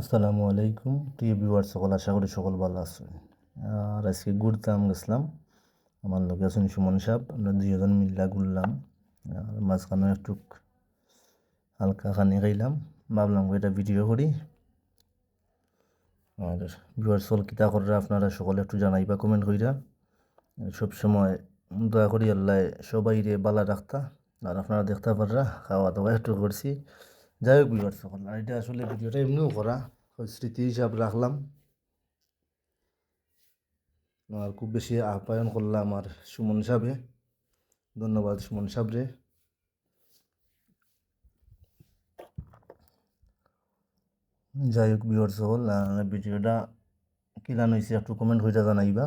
আসসালামু আলাইকুম প্রিয় ভিউয়ার সকল, আশা করি সকল ভালো আছেন। আর আজকে ঘুরতাম গেছিলাম, আমার লোক আছেন সুমন সাহেব, আমরা দুজন মিল্লা ঘুরলাম। আর মাঝখানে একটু হালকা খানি খাইলাম, ভাবলাম এটা ভিডিও করি। আর ভিউয়ার সকল কিতা করে আপনারা সকলে একটু জানাইবা কমেন্ট কইরা। সবসময় দয়া করি আল্লাহ সবাইরে বালা রাখতা। আর আপনারা দেখতে পাররা খাওয়া দাওয়া একটু করছি। যাই হোক ভিউয়ার সকল, আর এটা আসলে ভিডিওটা এমনিও করা স্মৃতি হিসাব রাখলাম। আর খুব বেশি আপ্যায়ন করলাম আর সুমন সাহেবে, ধন্যবাদ সুমন সাহেবরে। যাই হোক ভিউয়ার্স সকল, ভিডিওটা কিলান হয়েছে একটু কমেন্ট হইটা জানাইবা।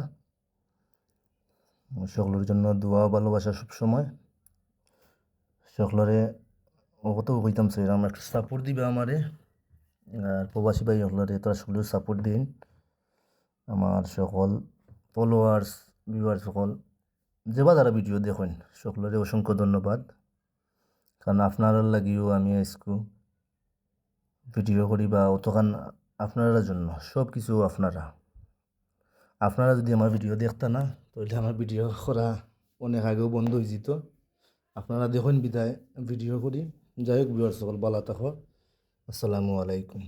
সকলের জন্য দোয়া ভালোবাসা সবসময়। সকলরে কত কইতাম সেরকম একটু সাপোর্ট দিবা আমারে। আর প্রবাসী ভাই সকলরে তারা সকলের সাপোর্ট দিন। আমার সকল ফলোয়ার্স ভিউয়ার্স সকল যেবা যারা ভিডিও দেখেন সকলরে অসংখ্য ধন্যবাদ। কারণ আপনার লাগিও আমি আজকু ভিডিও করি বা অতখান আপনারা জন্য সব কিছু আপনারা যদি আমার ভিডিও দেখতা না তাহলে আমার ভিডিও করা অনেক আগেও বন্ধ হয়ে যেত। আপনারা দেখুন বিদায় ভিডিও করি। যাই হোক ভিউয়ার্স সকল ভালো থাকো। আসসালামু আলাইকুম।